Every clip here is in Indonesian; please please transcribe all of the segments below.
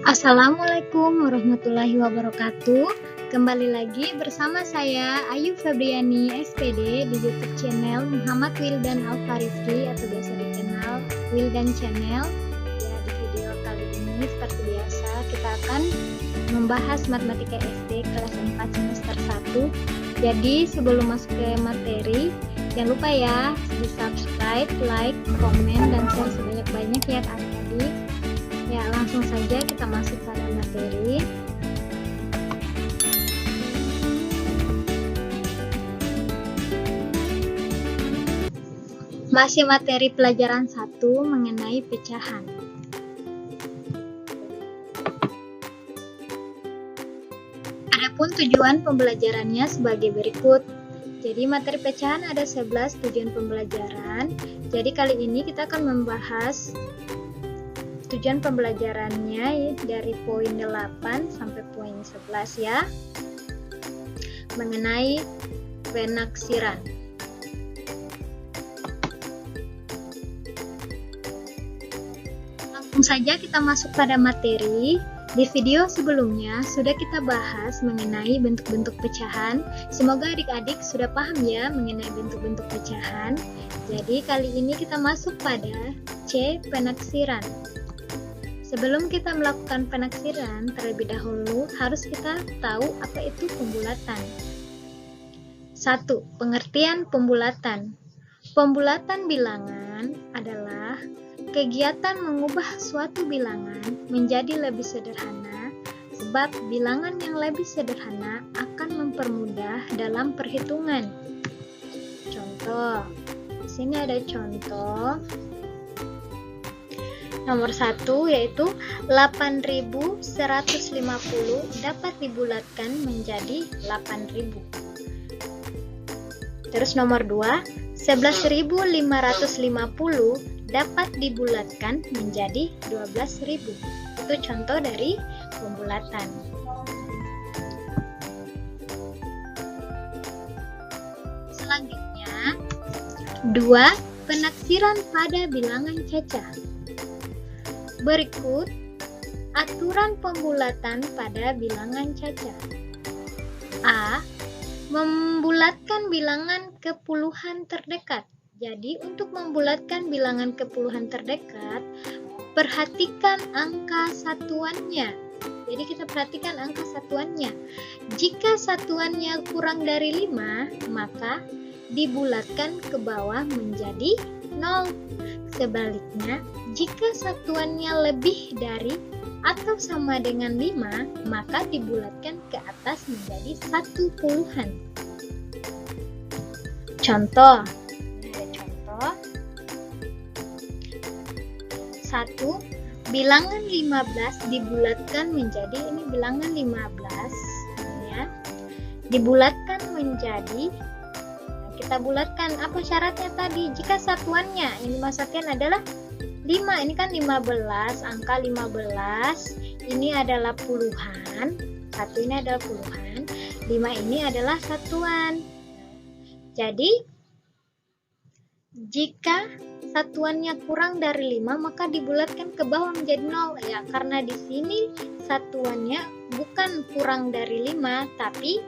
Assalamualaikum warahmatullahi wabarakatuh. Kembali lagi bersama saya Ayu Febriani SPD di YouTube channel Muhammad Wildan Alfarifki atau biasa dikenal Wildan Channel. Ya, di video kali ini seperti biasa kita akan membahas matematika SD kelas 4 semester 1. Jadi sebelum masuk ke materi, jangan lupa ya di subscribe, like, komen, dan share sebanyak-banyak ya adik-adik. Ya, langsung saja kita masuk pada materi. Masih materi pelajaran 1 mengenai pecahan. Adapun tujuan pembelajarannya sebagai berikut. Jadi materi pecahan ada 11 tujuan pembelajaran. Jadi kali ini kita akan membahas tujuan pembelajarannya dari poin 8 sampai poin 11 ya, mengenai penaksiran. Langsung saja kita masuk pada materi. Di video sebelumnya sudah kita bahas mengenai bentuk-bentuk pecahan. Semoga adik-adik sudah paham ya mengenai bentuk-bentuk pecahan. Jadi kali ini kita masuk pada C, penaksiran. Sebelum kita melakukan penaksiran, terlebih dahulu harus kita tahu apa itu pembulatan. 1. Pengertian pembulatan. Pembulatan bilangan adalah kegiatan mengubah suatu bilangan menjadi lebih sederhana, sebab bilangan yang lebih sederhana akan mempermudah dalam perhitungan. Contoh, di sini ada contoh. Nomor 1 yaitu 8.150 dapat dibulatkan menjadi 8.000. Terus nomor 2, 11.550 dapat dibulatkan menjadi 12.000. Itu contoh dari pembulatan. Selanjutnya, 2. Penaksiran pada bilangan cacah. Berikut aturan pembulatan pada bilangan cacah. A. Membulatkan bilangan ke puluhan terdekat. Jadi untuk membulatkan bilangan ke puluhan terdekat, perhatikan angka satuannya. Jadi kita perhatikan angka satuannya. Jika satuannya kurang dari 5, maka dibulatkan ke bawah menjadi 0. Sebaliknya, jika satuannya lebih dari atau sama dengan 5, maka dibulatkan ke atas menjadi 1 puluhan. Contoh, ini ada contoh. 1. Bilangan 15 dibulatkan menjadi, ini bilangan 15 ya. Dibulatkan menjadi, kita bulatkan apa syaratnya tadi? Jika satuannya yang dimaksudkan adalah 5, ini kan 15, angka 15 ini adalah puluhan, 1 ini adalah puluhan, 5 ini adalah satuan. Jadi jika satuannya kurang dari 5, maka dibulatkan ke bawah menjadi 0 ya, karena di sini satuannya bukan kurang dari 5 tapi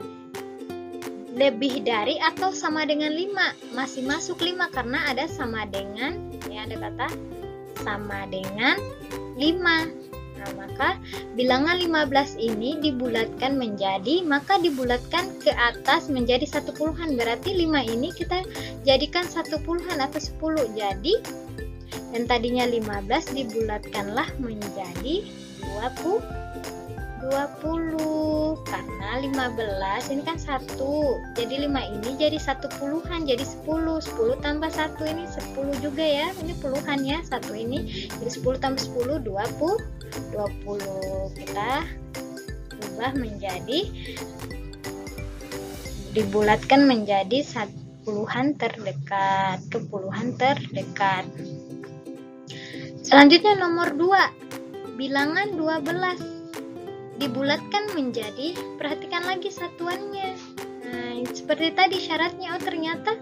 lebih dari atau sama dengan 5, masih masuk 5 karena ada sama dengan, ya ada kata sama dengan 5. Nah, maka bilangan 15 ini dibulatkan menjadi, maka dibulatkan ke atas menjadi 1 puluhan. Berarti 5 ini kita jadikan 1 puluhan atau 10. Jadi yang tadinya 15 dibulatkanlah menjadi 20 karena 15 ini kan 1, jadi 5 ini jadi 1 puluhan, jadi 10 tambah 1 ini 10 juga ya, ini puluhan ya, 1 ini jadi 10 tambah 10 20, kita ubah menjadi, dibulatkan menjadi puluhan terdekat ke puluhan terdekat. Selanjutnya nomor 2, bilangan 12 dibulatkan menjadi, perhatikan lagi satuannya. Nah, seperti tadi syaratnya, ternyata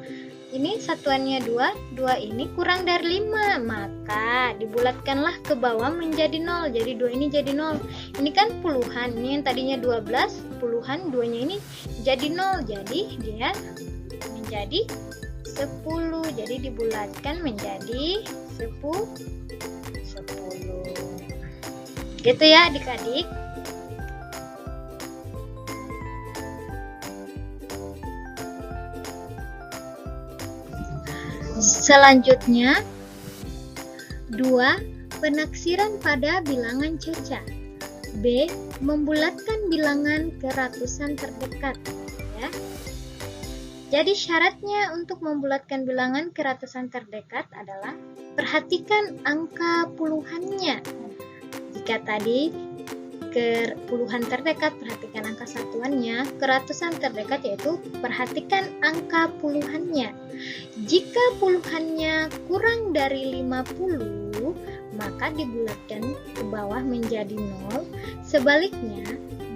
ini satuannya 2 ini kurang dari 5, maka dibulatkanlah ke bawah menjadi 0. Jadi 2 ini jadi 0. Ini kan puluhan, ini yang tadinya 12, puluhan, 2-nya ini jadi 0. Jadi dia menjadi 10. Jadi dibulatkan menjadi 10. Gitu ya adik-adik. Selanjutnya 2. Penaksiran pada bilangan caca. B. Membulatkan bilangan ke ratusan terdekat, ya. Jadi syaratnya untuk membulatkan bilangan ke ratusan terdekat adalah perhatikan angka puluhannya. Jika tadi ke puluhan terdekat, perhatikan angka satuannya. Ke ratusan terdekat yaitu perhatikan angka puluhannya. Jika puluhannya kurang dari 50, maka dibulatkan ke bawah menjadi 0. Sebaliknya,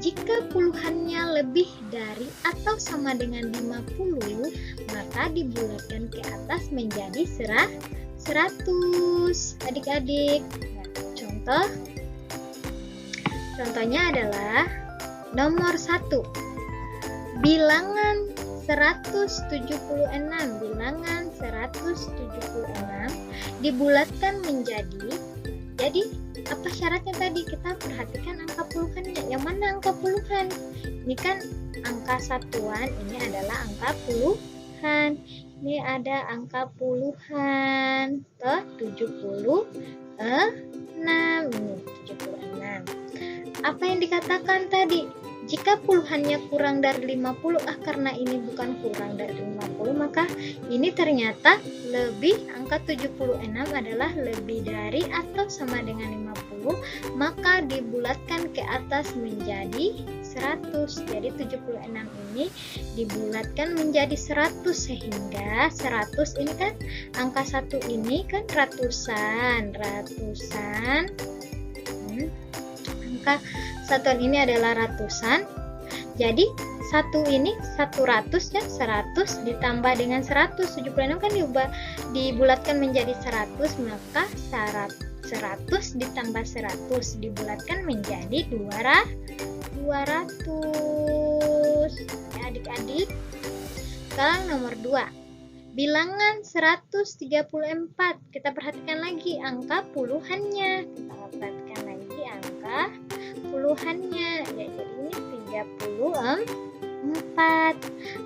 jika puluhannya lebih dari atau sama dengan 50, maka dibulatkan ke atas menjadi 100. Adik-adik, nah, contohnya adalah nomor 1. Bilangan 176. Bilangan 176 dibulatkan menjadi, jadi apa syaratnya tadi? Kita perhatikan angka puluhannya. Yang mana angka puluhan? Ini kan angka satuan, ini adalah angka puluhan. Ini ada angka puluhan. 76. Ini 76. Apa yang dikatakan tadi? Jika puluhannya kurang dari 50, karena ini bukan kurang dari 50, maka ini ternyata lebih, angka 76 adalah lebih dari atau sama dengan 50, maka dibulatkan ke atas menjadi 100. Jadi 76 ini dibulatkan menjadi 100, sehingga 100 ini kan angka 1 ini kan ratusan. Angka satuan ini adalah ratusan. Jadi 1 ini 100 ya, 100 ditambah dengan 176 kan dibulatkan menjadi 100, maka 100 ditambah 100 dibulatkan menjadi 200. Ya adik-adik. Sekarang nomor 2. Bilangan 134. Kita perhatikan lagi angka puluhannya. Puluhannya, ya, jadi ini 34.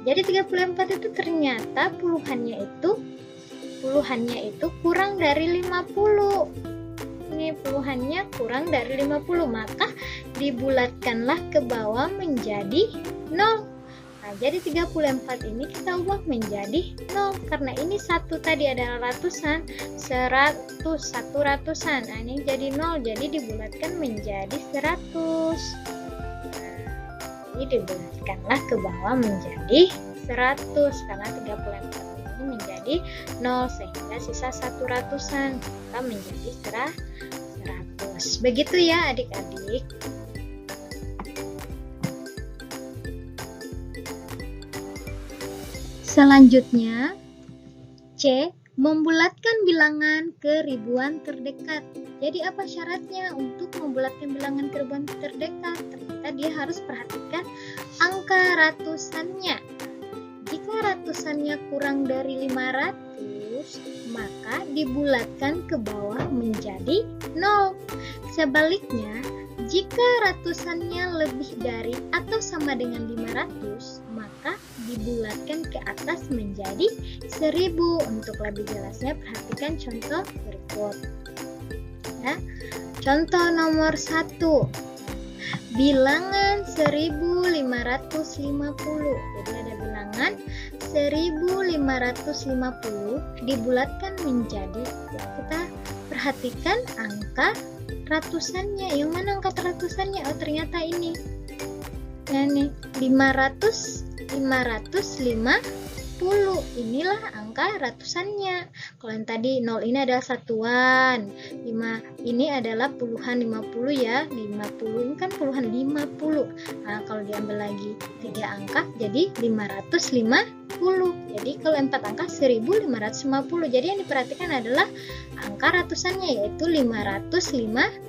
Jadi 34 itu ternyata puluhannya itu kurang dari 50. Ini puluhannya kurang dari 50, maka dibulatkanlah ke bawah menjadi 0. Nah, jadi 34 ini kita ubah menjadi 0 karena ini satu tadi adalah ratusan, 100 ratusan. Nah, ini jadi 0, jadi dibulatkan menjadi 100. Nah, ini dibulatkanlah ke bawah menjadi 100 karena 34 ini menjadi 0, sehingga sisa 1 ratusan, maka menjadi 100. Begitu ya adik-adik. Selanjutnya, C. Membulatkan bilangan ke ribuan terdekat. Jadi apa syaratnya untuk membulatkan bilangan ke ribuan terdekat? Ternyata dia harus perhatikan angka ratusannya. Jika ratusannya kurang dari 500, maka dibulatkan ke bawah menjadi 0. Sebaliknya, jika ratusannya lebih dari atau sama dengan 500, maka dibulatkan ke atas menjadi 1000. Untuk lebih jelasnya perhatikan contoh berikut. Ya. Contoh nomor 1. Bilangan 1550. Jadi ada bilangan 1550 dibulatkan menjadi, kita perhatikan angka ratusannya. Yang mana angka ratusannya? Oh, ternyata ini. Nah, nih 550. Inilah angka angka ratusannya. Kalau yang tadi 0 ini adalah satuan, 5 ini adalah puluhan, 50 ya, 50 ini kan puluhan 50. Nah, kalau diambil lagi 3 angka jadi 550. Jadi kalau 4 angka 1550. Jadi yang diperhatikan adalah angka ratusannya, yaitu 550.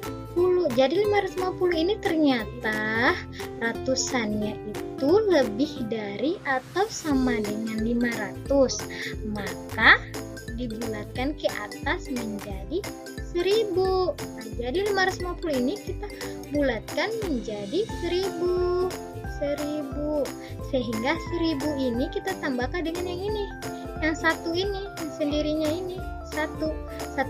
Jadi 550 ini ternyata ratusannya itu lebih dari atau sama dengan 500. Maka dibulatkan ke atas menjadi 1000. Nah, jadi 550 ini kita bulatkan menjadi 1000. Sehingga 1000 ini kita tambahkan dengan yang ini. Yang satu ini, yang sendirinya ini. Satu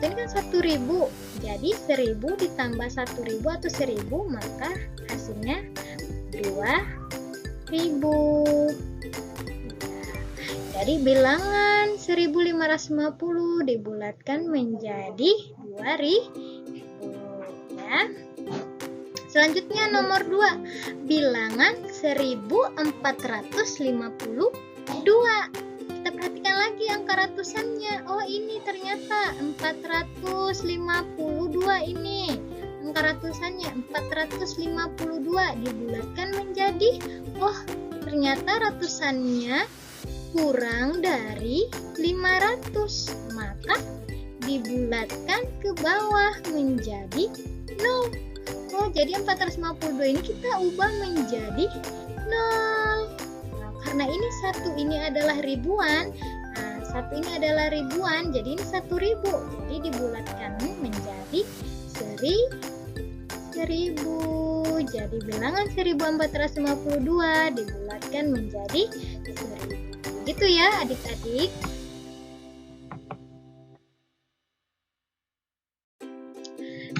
ini kan 1000. Jadi 1000 ditambah 1000 atau 1000, maka hasilnya 2000. Jadi bilangan 1550 dibulatkan menjadi 2000 ya. Selanjutnya nomor 2, bilangan 1452. Kita perhatikan lagi angka ratusannya. Oh, ini ternyata 452 ini. Angka ratusannya 452 dibulatkan menjadi, oh, ternyata ratusannya kurang dari 500. Maka dibulatkan ke bawah menjadi 0. Oh, jadi 452 ini kita ubah menjadi 0. Karena ini satu ini adalah ribuan, nah satu ini adalah ribuan, jadi ini 1000. Jadi dibulatkan menjadi 1000. Jadi bilangan 1452 dibulatkan menjadi 1000. Gitu ya adik-adik.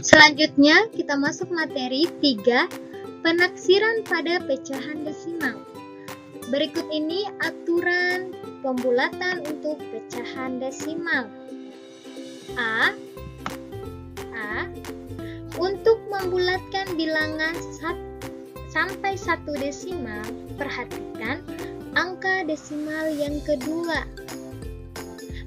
Selanjutnya kita masuk materi 3, penaksiran pada pecahan desimal. Berikut ini aturan pembulatan untuk pecahan desimal. A. Untuk membulatkan bilangan sampai 1 desimal, perhatikan angka desimal yang kedua.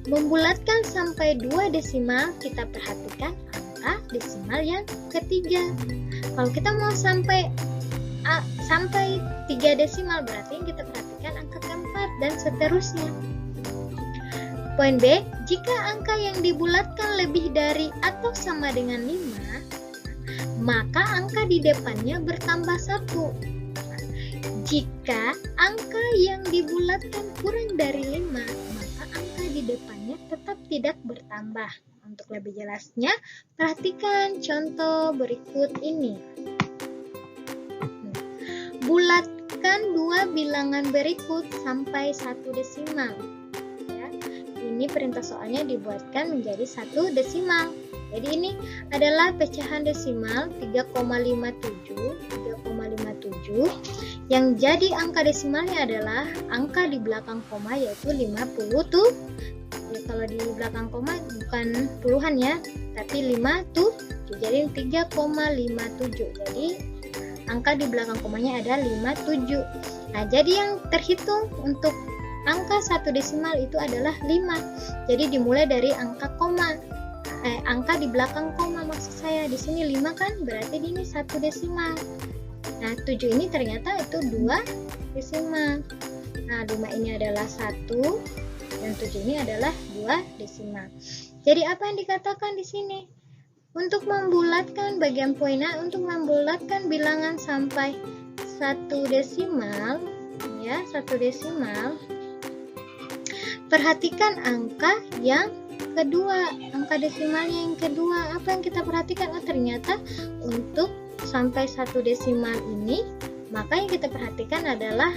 Membulatkan sampai 2 desimal, kita perhatikan angka desimal yang ketiga. Kalau kita mau sampai 3 desimal, berarti yang kita perhatikan angka keempat dan seterusnya. Poin B, jika angka yang dibulatkan lebih dari atau sama dengan 5, maka angka di depannya bertambah 1. Jika angka yang dibulatkan kurang dari 5, maka angka di depannya tetap tidak bertambah. Untuk lebih jelasnya, perhatikan contoh berikut ini. Bulatkan 2 bilangan berikut sampai 1 desimal. Ya, ini perintah soalnya dibuatkan menjadi 1 desimal. Jadi ini adalah pecahan desimal 3,57. Yang jadi angka desimalnya adalah angka di belakang koma, yaitu 50 tuh. Ya, kalau di belakang koma bukan puluhan ya, tapi 57. Jadi 3,57. Jadi angka di belakang komanya ada 57. Nah, jadi yang terhitung untuk angka 1 desimal itu adalah 5. Jadi dimulai dari angka koma. Angka di belakang koma maksud saya. Di sini 5 kan, berarti ini 1 desimal. Nah, 7 ini ternyata itu 2 desimal. Nah, 5 ini adalah 1 dan 7 ini adalah 2 desimal. Jadi apa yang dikatakan di sini? Untuk membulatkan bagian poinnya, untuk membulatkan bilangan sampai 1 desimal, ya, 1 desimal, perhatikan angka yang kedua, angka desimalnya yang kedua. Apa yang kita perhatikan? Oh, ternyata untuk sampai 1 desimal ini, maka yang kita perhatikan adalah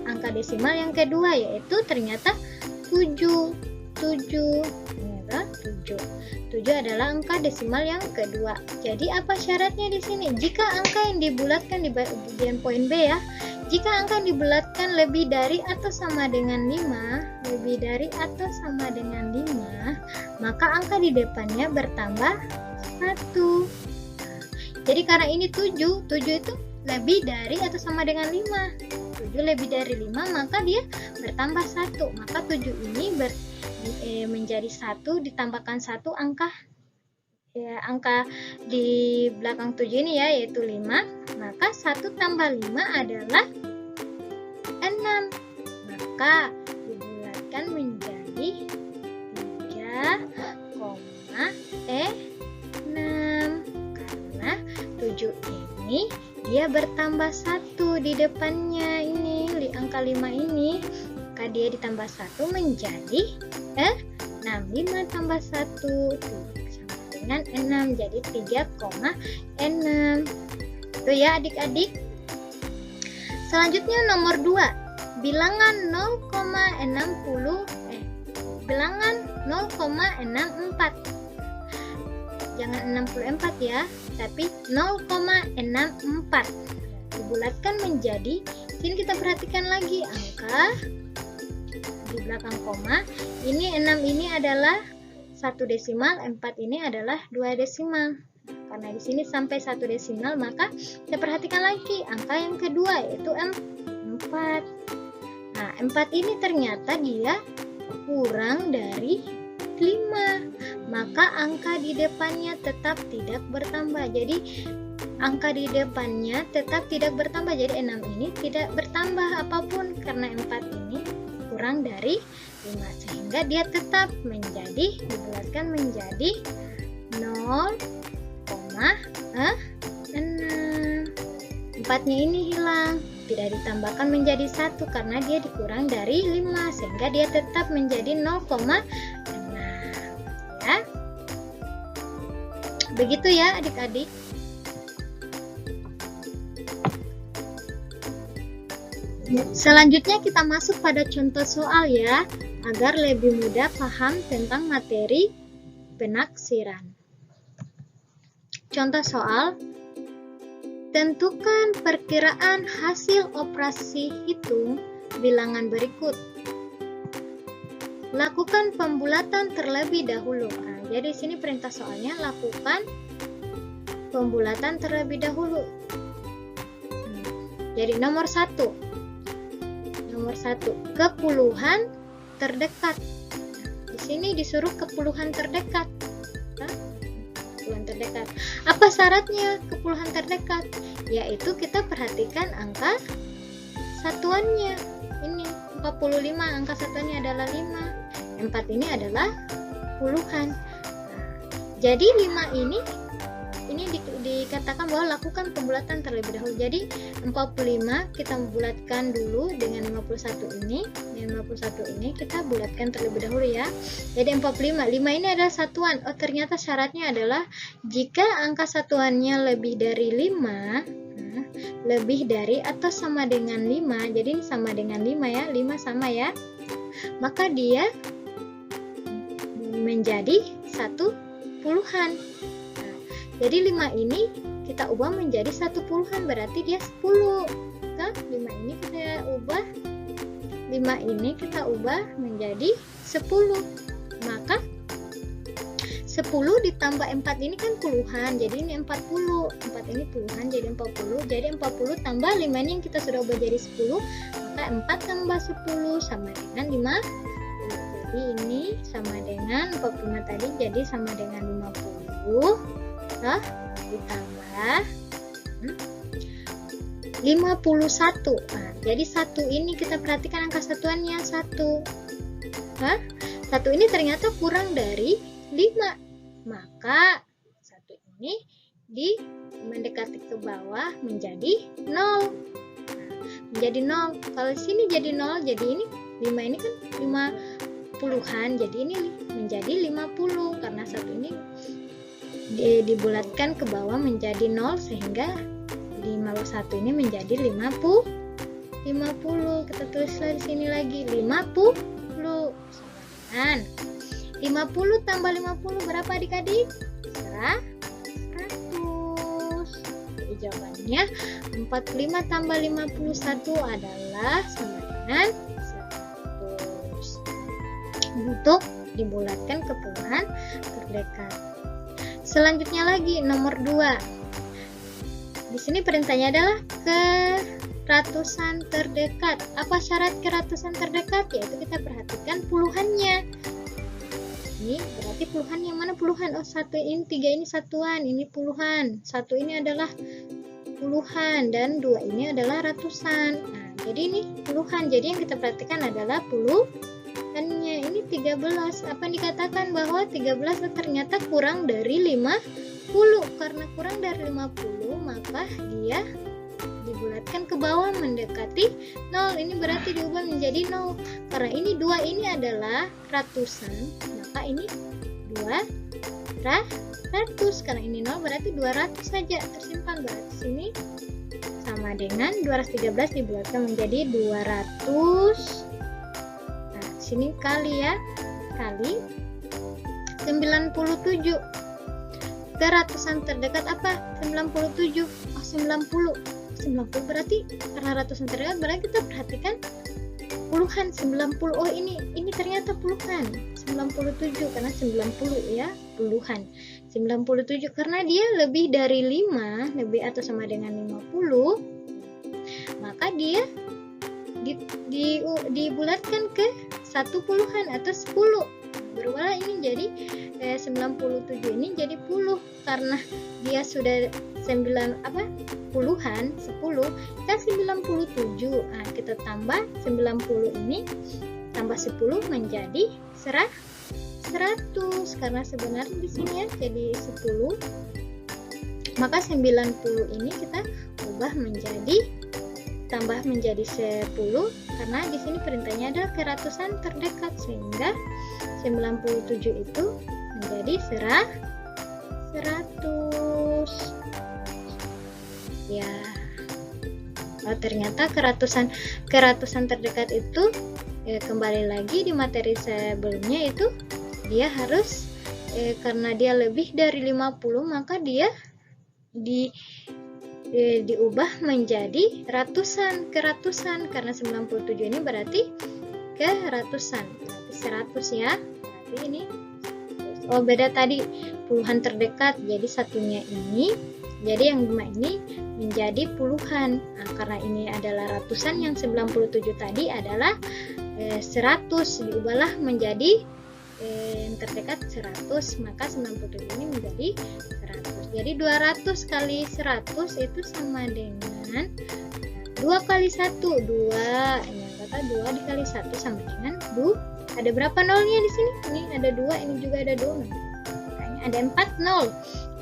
angka desimal yang kedua, yaitu ternyata 7. 7 adalah angka desimal yang kedua. Jadi apa syaratnya di sini? Jika angka yang dibulatkan di bagian poin B ya, jika angka yang dibulatkan lebih dari atau sama dengan 5, lebih dari atau sama dengan 5, maka angka di depannya bertambah 1. Jadi karena ini 7 itu lebih dari atau sama dengan 5. 7 lebih dari 5, maka dia bertambah 1. Maka 7 ini menjadi 1 ditambahkan 1 angka angka di belakang 7 ini ya, yaitu 5, maka 1 tambah 5 adalah 6. Maka dibulatkan menjadi 3,6 karena 7 ini dia bertambah 1 di depannya ini, angka 5 ini, maka dia ditambah 1 menjadi 6. 5 tambah 1 sama dengan 6, jadi 3,6. Itu ya adik-adik. Selanjutnya nomor 2, bilangan 0,64. Jangan 64 ya, tapi 0,64 dibulatkan menjadi, sini kita perhatikan lagi angka di belakang koma, ini 6 ini adalah 1 desimal, 4 ini adalah 2 desimal. Karena di sini sampai 1 desimal, maka kita perhatikan lagi angka yang kedua, yaitu 4. Nah, 4 ini ternyata dia kurang dari 5, maka angka di depannya tetap tidak bertambah. Jadi angka di depannya tetap tidak bertambah, jadi 6 ini tidak bertambah apapun karena 4 ini kurang dari 5, sehingga dia tetap menjadi, dibulatkan menjadi 0,6. 4-nya ini hilang, tidak ditambahkan menjadi 1 karena dia dikurang dari 5, sehingga dia tetap menjadi 0,6 ya. Begitu ya adik-adik. Selanjutnya kita masuk pada contoh soal ya, agar lebih mudah paham tentang materi penaksiran. Contoh soal, tentukan perkiraan hasil operasi hitung bilangan berikut. Lakukan pembulatan terlebih dahulu. Nah, jadi sini perintah soalnya lakukan pembulatan terlebih dahulu. Jadi nomor 1. Nomor 1, kepuluhan terdekat. Di sini disuruh kepuluhan terdekat. Kepuluhan terdekat. Apa syaratnya kepuluhan terdekat? Yaitu kita perhatikan angka satuannya. Ini 45, angka satuannya adalah 5. 4 ini adalah puluhan. Jadi 5 ini dikatakan bahwa lakukan pembulatan terlebih dahulu. Jadi 45 kita bulatkan dulu dengan 51 ini. Dengan 51 ini kita bulatkan terlebih dahulu ya. Jadi 45. 5 ini adalah satuan. Oh, ternyata syaratnya adalah jika angka satuannya lebih dari 5, lebih dari atau sama dengan 5. Jadi ini sama dengan 5 ya. 5 sama ya. Maka dia menjadi 1 puluhan. Nah, jadi 5 ini kita ubah menjadi 1 puluhan, berarti dia 10. Nah, 5 ini kita ubah menjadi 10. Maka 10 ditambah 4 ini kan puluhan, jadi ini 40. 4 ini puluhan, jadi 40. Jadi 40 tambah 5 ini yang kita sudah ubah jadi 10, maka 4 tambah 10 sama dengan 5. Jadi ini sama dengan 45 tadi, jadi sama dengan 50. Nah, ditambah 51. Nah, jadi 1 ini kita perhatikan angka satuannya 1. Nah, 1 ini ternyata kurang dari 5. Maka 1 ini mendekati ke bawah menjadi 0. Menjadi 0. Kalau sini jadi 0, jadi ini 5 ini kan 5 puluhan, jadi ini menjadi 50 karena 1 ini dibulatkan ke bawah menjadi 0, sehingga 51 ini menjadi 50. Kita tulislah di sini lagi 50. Sama 50 tambah 50 berapa adik-adik? 100. Jadi jawabannya 45 tambah 51 adalah sama dengan 100. Untuk dibulatkan ke puluhan terdekat. Selanjutnya lagi nomor 2. Di sini perintahnya adalah keratusan terdekat. Apa syarat keratusan terdekat? Yaitu kita perhatikan puluhannya. ini berarti puluhan yang mana puluhan? Oh, 1 ini 3 ini satuan, ini puluhan. 1 ini adalah puluhan dan 2 ini adalah ratusan. Nah, jadi ini puluhan. Jadi yang kita perhatikan adalah puluhannya. Ini 13. Apa yang dikatakan bahwa 13 ternyata kurang dari 50. Karena kurang dari 50 maka dia dibulatkan ke bawah mendekati 0. Ini berarti diubah menjadi 0. Karena ini 2 ini adalah ratusan, maka ini 200. Karena ini 0 berarti 200 saja tersimpan. Berarti sini sama dengan 213 dibulatkan menjadi 200. Nah, sini kali ya. Kali 97. Ke ratusan terdekat apa? 97. Oh, 90 berarti karena ratusan terdekat berarti kita perhatikan puluhan 90. Oh, ini ternyata puluhan 97 karena 90 ya, puluhan 97 karena dia lebih dari 5, lebih atau sama dengan 50, maka dia dibulatkan ke 1 puluhan atau 10. Berubahlah ini jadi 97 ini jadi puluh karena dia sudah puluhan 10 kita 97. Nah, kita tambah 90 ini tambah 10 menjadi 100 karena sebenarnya di sini ya jadi 10. Maka 90 ini kita ubah menjadi tambah menjadi 10 karena di sini perintahnya adalah ke ratusan terdekat sehingga 97 itu menjadi 100. Ya. Oh, ternyata keratusan terdekat itu kembali lagi di materi sebelumnya itu dia harus karena dia lebih dari 50 maka dia diubah menjadi ratusan, ke ratusan karena 97 ini berarti ke ratusan, berarti 100 ya. Berarti ini beda tadi puluhan terdekat jadi satunya ini jadi yang 5 ini menjadi puluhan. Nah, karena ini adalah ratusan yang 97 tadi adalah 100 diubahlah menjadi yang terdekat 100 maka 97 ini menjadi 100. Jadi 200 kali 100 itu sama dengan 2 kali 1 2 yang kata 2 dikali 1 sama dengan 2. Ada berapa nolnya di sini? Ini ada 2, ini juga ada 2. Makanya ada 4 nol.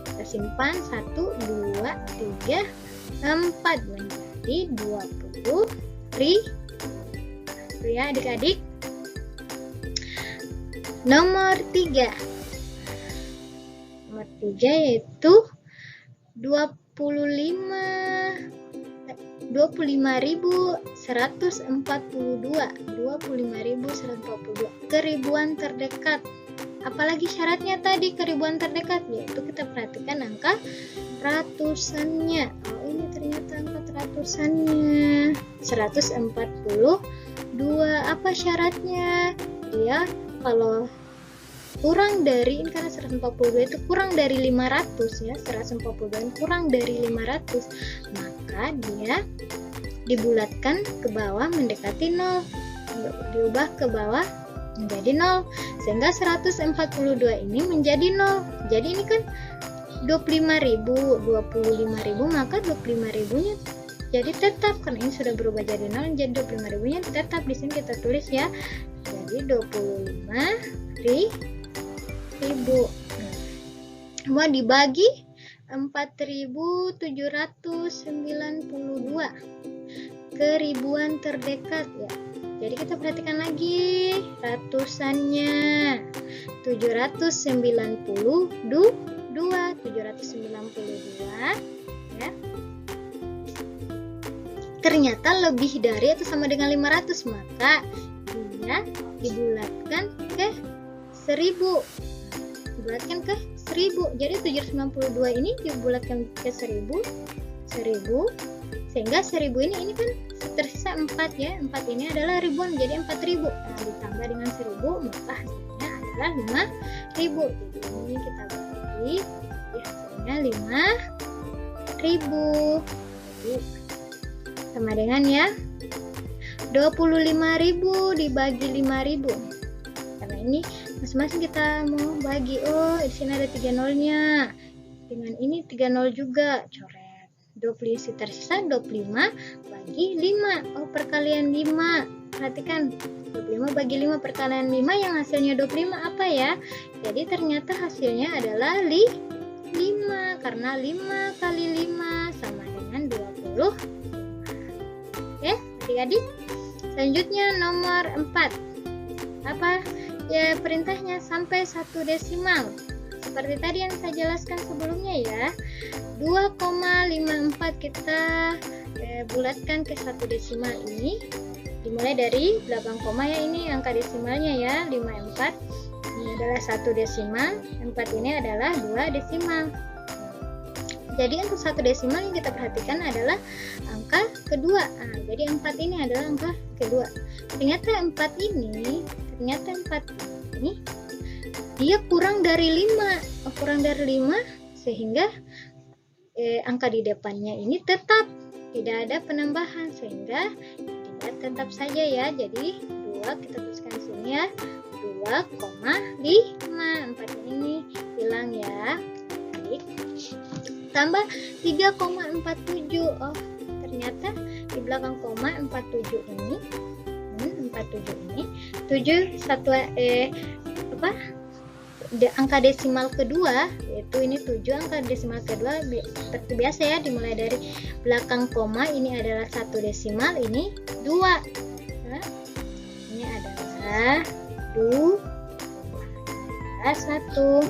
Kita simpan 1 2 3 4 menjadi 20 ya adik-adik. Nomor 3 yaitu 25.142 keribuan terdekat. Apalagi syaratnya tadi keribuan terdekat, yaitu kita perhatikan angka ratusannya. Oh, ini ternyata angka ratusannya 142. Apa syaratnya? Dia kalau kurang dari, ini karena 142 itu kurang dari 500 ya, 142 kurang dari 500, maka dia dibulatkan ke bawah mendekati 0, diubah ke bawah menjadi 0, sehingga 142 ini menjadi 0. Jadi ini kan 25.000, maka 25.000 nya jadi tetap, karena ini sudah berubah jadi 0, jadi 25.000 nya tetap. Di sini kita tulis ya, jadi 25.000 mau dibagi 4.792 keribuan terdekat ya. Jadi kita perhatikan lagi ratusannya 792 ya. Ternyata lebih dari atau sama dengan 500, maka dia dibulatkan ke 1000. Dibulatkan ke 1000. Jadi 792 ini dibulatkan ke 1000 sehingga 1000 ini kan tersisa 4 ya. 4 ini adalah ribuan, jadi 4000. Nah, ditambah dengan 1000 maka hasilnya adalah 5000. Jadi ini kita bagi hasilnya 5000. Jadi sama dengan ya 25.000 dibagi 5.000. Karena ini masing-masing kita mau bagi. Oh, di sini ada 3 nolnya. Dengan ini 3 nol juga, coret. 20 tersisa 25 bagi 5. Oh, perkalian 5. Perhatikan, 25 bagi 5 perkalian 5 yang hasilnya 25 apa ya? Jadi ternyata hasilnya adalah 5, karena 5 kali 5 sama dengan 20. Oke, adik-adik. Selanjutnya nomor 4. Apa ya perintahnya? Sampai 1 desimal. Seperti tadi yang saya jelaskan sebelumnya ya. 2,54 kita bulatkan ke 1 desimal ini. Dimulai dari belakang koma ya, ini angka desimalnya ya, 54. Ini adalah 1 desimal, 4 ini adalah 2 desimal. Jadi untuk 1 desimal yang kita perhatikan adalah angka kedua. Nah, jadi 4 ini adalah angka kedua. Ternyata 4 ini dia kurang dari 5. Kurang dari 5 sehingga angka di depannya ini tetap tidak ada penambahan, sehingga dia tetap saja ya. Jadi 2 kita tuliskan di sini ya. 2,5. 4 ini hilang ya. Baik. Tambah 3,47. Oh, ternyata di belakang koma 47 ini 7 satu angka desimal kedua, yaitu ini 7 angka desimal kedua seperti biasa ya, dimulai dari belakang koma. Ini adalah 1 desimal, ini 2. Nah, ini adalah 2 1.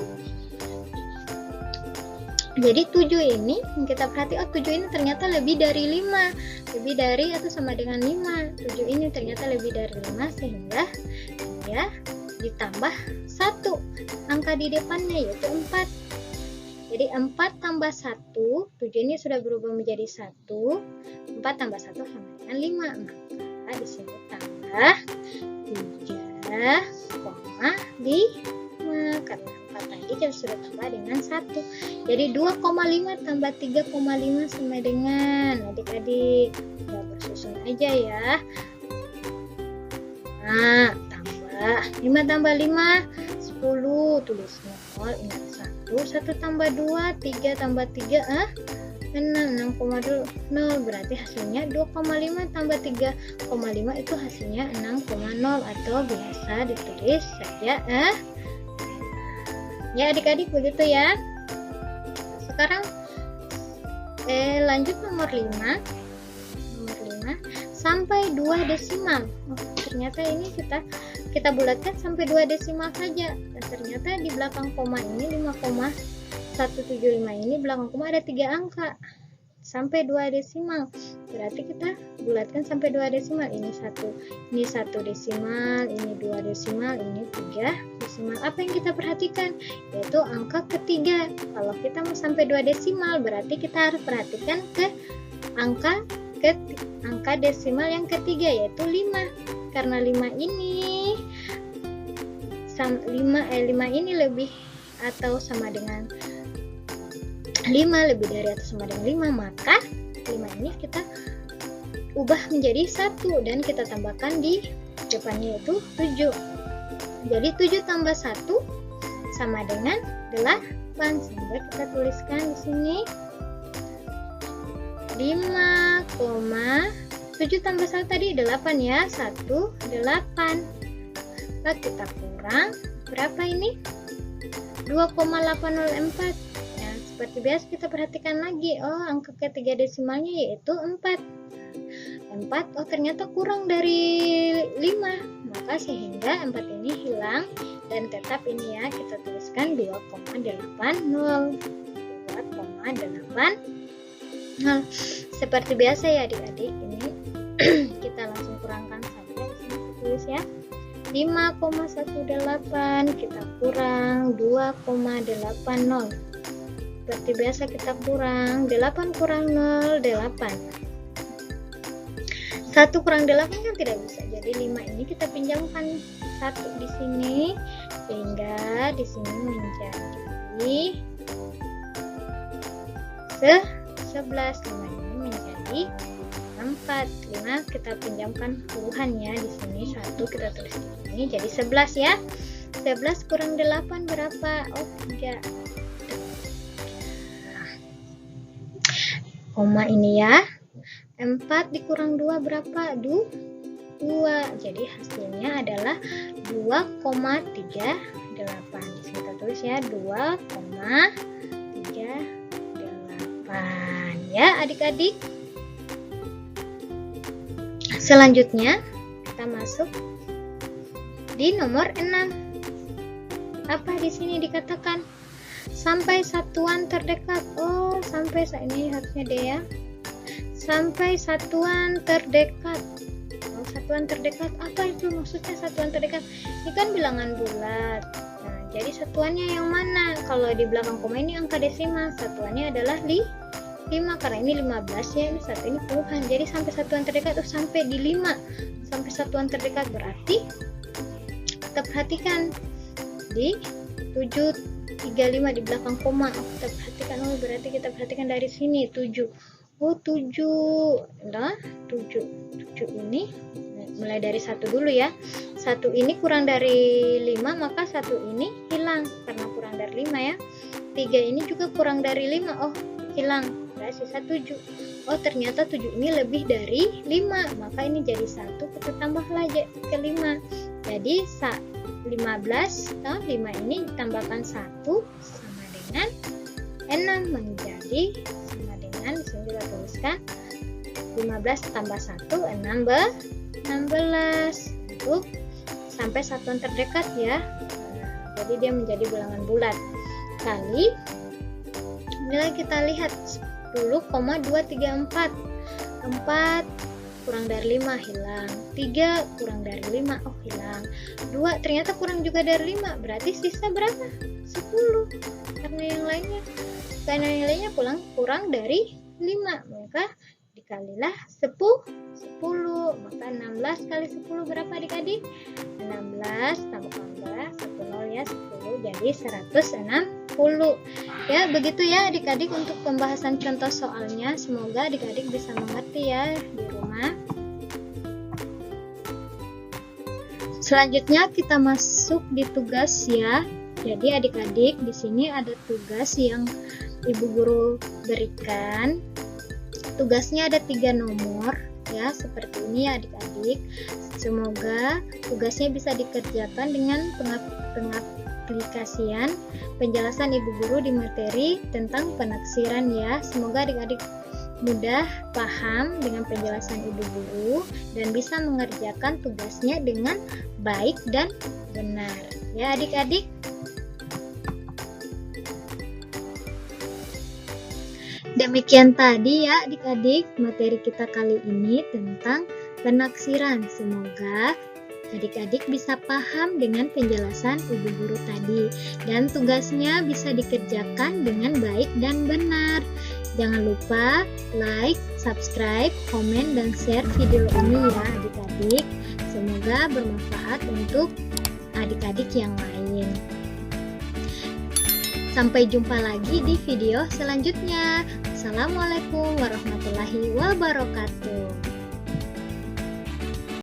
Jadi 7 ini kita perhatikan, 7 ini ternyata lebih dari 5, lebih dari atau sama dengan 5. 7 ini ternyata lebih dari 5 sehingga ya ditambah 1 angka di depannya, yaitu 4. Jadi 4 tambah 1, 7 ini sudah berubah menjadi 1. 4 tambah 1 sama dengan 5. Maka disini tambah 3,5 karena 4 tadi kita sudah tambah dengan 1. Jadi 2,5 tambah 3,5 sama dengan, adik-adik kita bersusun aja ya. Nah, tambah 5 tambah 5 10, tulis 0, ingat 1 tambah 2 3 tambah 3 6, 6,0, berarti hasilnya 2,5 tambah 3,5 itu hasilnya 6,0, atau biasa ditulis saja ya adik-adik, begitu ya. Sekarang lanjut nomor 5 sampai 2 desimal. Ternyata ini kita bulatkan sampai 2 desimal saja, dan ternyata di belakang koma ini 5,175 ini belakang koma ada 3 angka sampai 2 desimal, berarti kita bulatkan sampai 2 desimal. Ini 1 desimal, ini 2 desimal, ini 3 desimal. Apa yang kita perhatikan? Yaitu angka ketiga. Kalau kita mau sampai 2 desimal, berarti kita harus perhatikan ke angka desimal yang ketiga, yaitu 5. Karena 5 ini lebih atau sama dengan 5, lebih dari atau sama dengan 5, maka 5 ini kita ubah menjadi 1 dan kita tambahkan di depannya, yaitu 7. Jadi 7 tambah 1 sama dengan 8, sehingga kita tuliskan di sini 5,7 tambah 1 tadi 8 ya, 1 8. Lalu kita kurang berapa ini? 2,804. Ya, seperti biasa kita perhatikan lagi. Oh, angka ketiga desimalnya yaitu 4. Oh, ternyata kurang dari 5. Maka sehingga 4 ini hilang dan tetap ini ya, kita tuliskan 2,80. 2,80. Nah, seperti biasa ya adik-adik, ini kita langsung kurangkan saja. Di sini tulis ya, 5,18 kita kurang 2,80. Seperti biasa kita kurang 8 kurang 0, 8. 1 kurang 8 kan tidak bisa. Jadi 5 ini kita pinjamkan 1 di sini, sehingga di sini menjadi 11. 5 ini menjadi 4. 5 kita pinjamkan puluhan ya, di sini 1 kita tulis di sini jadi 11 ya. 11 kurang 8 berapa? Oh, 3. Koma ini ya. 4 dikurang 2 berapa? 2. Jadi hasilnya adalah 2,38. Di sini kita tulis ya 2,38 ya adik-adik. Selanjutnya kita masuk di nomor 6. Apa di sini dikatakan? Sampai satuan terdekat. Oh, sampai ini harusnya deh ya. Sampai satuan terdekat. Oh, satuan terdekat apa itu maksudnya satuan terdekat? Ini kan bilangan bulat. Nah, jadi satuannya yang mana? Kalau di belakang koma ini angka desimal, satuannya adalah 5 karena ini 15 ya, ini satu ini puluhan. Jadi sampai satuan terdekat tuh sampai di 5. Sampai satuan terdekat berarti kita perhatikan di 735 di belakang koma. Oh, kita perhatikan, oh berarti kita perhatikan dari sini 7. Oh 7. Nah, 7 ini mulai dari 1 dulu ya. 1 ini kurang dari 5, maka 1 ini hilang karena kurang dari 5 ya. 3 ini juga kurang dari 5. Oh, hilang. Sisa 7. Oh ternyata 7 ini lebih dari 5, maka ini jadi 1, kita tambah lagi ke 5. Jadi 15, 5 ini ditambahkan 1 sama dengan 6 menjadi sama dengan, di sini kita tuliskan 15 tambah 1 16 untuk sampai satuan terdekat ya. Jadi dia menjadi bilangan bulat. Kali inilah kita lihat 10,234. 4 kurang dari 5 hilang. 3 kurang dari 5, oh hilang. 2 ternyata kurang juga dari 5, berarti sisa berapa? 10. Karena yang lainnya kurang dari 5, maka dikalilah 10. Maka 16 kali 10 berapa adik-adik? 16 tambah 10 ya 10, jadi 160. Ya begitu ya adik-adik untuk pembahasan contoh soalnya. Semoga adik-adik bisa mengerti ya di rumah. Selanjutnya kita masuk di tugas ya. Jadi adik-adik di sini ada tugas yang ibu guru berikan. Tugasnya ada 3 nomor ya, seperti ini ya adik-adik. Semoga tugasnya bisa dikerjakan dengan pengaplikasian penjelasan ibu guru di materi tentang penaksiran ya. Semoga adik-adik mudah paham dengan penjelasan ibu guru dan bisa mengerjakan tugasnya dengan baik dan benar ya adik-adik. Demikian tadi ya adik-adik materi kita kali ini tentang penaksiran. Semoga adik-adik bisa paham dengan penjelasan ibu guru tadi dan tugasnya bisa dikerjakan dengan baik dan benar. Jangan lupa like, subscribe, komen, dan share video ini ya adik-adik. Semoga bermanfaat untuk adik-adik yang lain. Sampai jumpa lagi di video selanjutnya. Assalamualaikum warahmatullahi wabarakatuh.